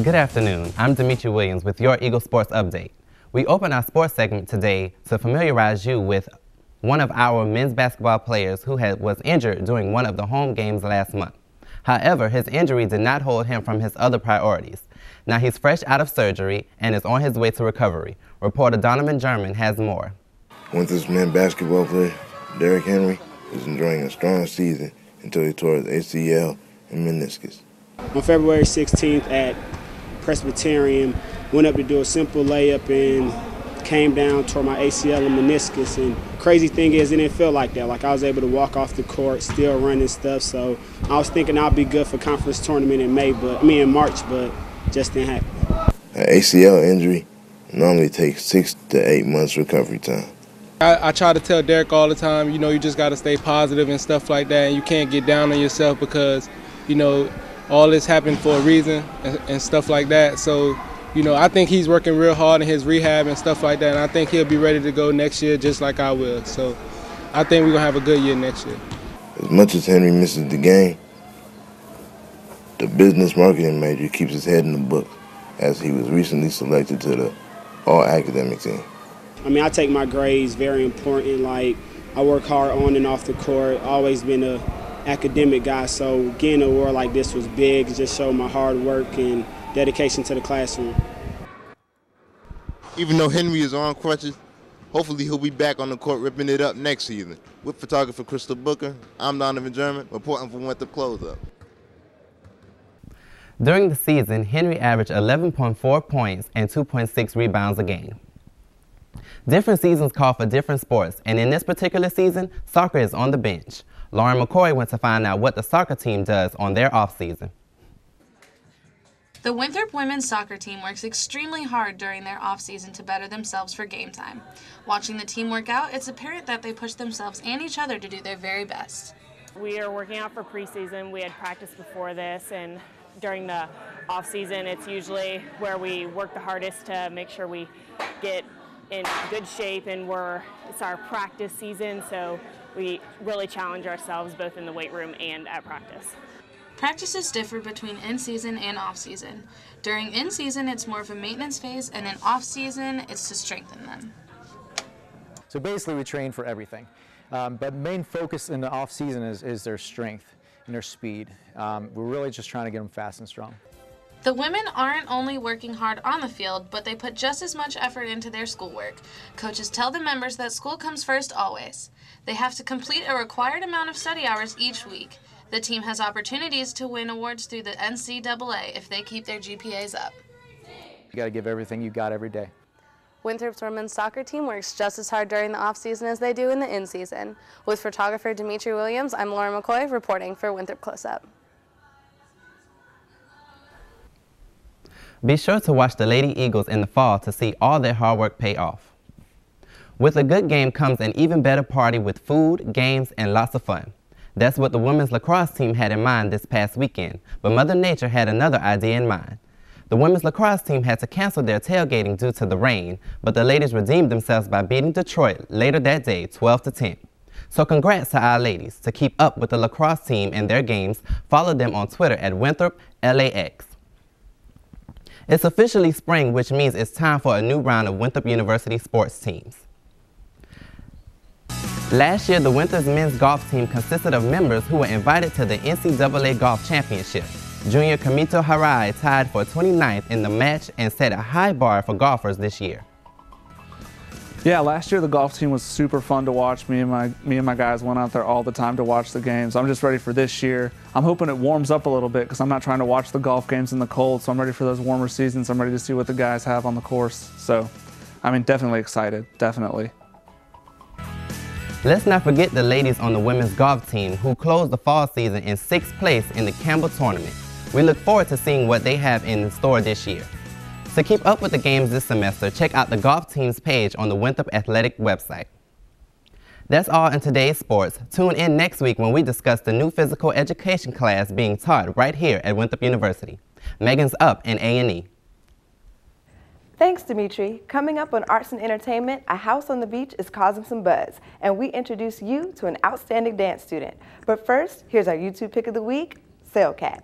Good afternoon. I'm Dimitri Williams with your Eagle Sports Update. We open our sports segment today to familiarize you with one of our men's basketball players who was injured during one of the home games last month. However, his injury did not hold him from his other priorities. Now he's fresh out of surgery and is on his way to recovery. Reporter Donovan German has more. Winthrop's men's basketball player, Derrick Henry, is enjoying a strong season until he tore his ACL and meniscus. On February 16th at Presbyterian, went up to do a simple layup and came down, tore my ACL and meniscus. And crazy thing is, it didn't feel like that. Like I was able to walk off the court, still running stuff. So I was thinking I'll be good for conference tournament in March, but just didn't happen. An ACL injury normally takes 6 to 8 months recovery time. I try to tell Derrick all the time, you just got to stay positive and stuff like that. And you can't get down on yourself because, all this happened for a reason and stuff like that. So, I think he's working real hard in his rehab and stuff like that. And I think he'll be ready to go next year just like I will. So I think we're going to have a good year next year. As much as Henry misses the game, the business marketing major keeps his head in the book as he was recently selected to the all-academic team. I take my grades very important. Like, I work hard on and off the court, always been a academic guy, so getting an award like this was big. It just showed my hard work and dedication to the classroom. Even though Henry is on crutches, hopefully he'll be back on the court ripping it up next season. With photographer Crystal Booker, I'm Donovan German, reporting from Winthrop Close Up. During the season, Henry averaged 11.4 points and 2.6 rebounds a game. Different seasons call for different sports, and in this particular season, soccer is on the bench. Lauren McCoy went to find out what the soccer team does on their off-season. The Winthrop women's soccer team works extremely hard during their off-season to better themselves for game time. Watching the team work out, it's apparent that they push themselves and each other to do their very best. We are working out for preseason. We had practice before this, and during the off-season, it's usually where we work the hardest to make sure we get in good shape, and it's our practice season, so we really challenge ourselves both in the weight room and at practice. Practices differ between in-season and off-season. During in-season, it's more of a maintenance phase, and in off-season, it's to strengthen them. So basically, we train for everything. But main focus in the off-season is their strength and their speed. We're really just trying to get them fast and strong. The women aren't only working hard on the field, but they put just as much effort into their schoolwork. Coaches tell the members that school comes first always. They have to complete a required amount of study hours each week. The team has opportunities to win awards through the NCAA if they keep their GPAs up. You got to give everything you got every day. Winthrop's women's soccer team works just as hard during the off-season as they do in the in-season. With photographer Dimitri Williams, I'm Lauren McCoy reporting for Winthrop Close Up. Be sure to watch the Lady Eagles in the fall to see all their hard work pay off. With a good game comes an even better party with food, games, and lots of fun. That's what the women's lacrosse team had in mind this past weekend, but Mother Nature had another idea in mind. The women's lacrosse team had to cancel their tailgating due to the rain, but the ladies redeemed themselves by beating Detroit later that day, 12-10. So congrats to our ladies. To keep up with the lacrosse team and their games, follow them on Twitter at Winthrop LAX. It's officially spring, which means it's time for a new round of Winthrop University sports teams. Last year, the Winthrop's men's golf team consisted of members who were invited to the NCAA Golf Championship. Junior Kamito Harai tied for 29th in the match and set a high bar for golfers this year. Yeah, last year the golf team was super fun to watch. Me and my guys went out there all the time to watch the games. I'm just ready for this year. I'm hoping it warms up a little bit because I'm not trying to watch the golf games in the cold, so I'm ready for those warmer seasons. I'm ready to see what the guys have on the course. So, definitely excited, definitely. Let's not forget the ladies on the women's golf team who closed the fall season in 6th place in the Campbell tournament. We look forward to seeing what they have in store this year. To keep up with the games this semester, check out the golf team's page on the Winthrop Athletic website. That's all in today's sports. Tune in next week when we discuss the new physical education class being taught right here at Winthrop University. Megan's up in A&E. Thanks, Dimitri. Coming up on Arts and Entertainment, a house on the beach is causing some buzz, and we introduce you to an outstanding dance student. But first, here's our YouTube pick of the week, Sailcat.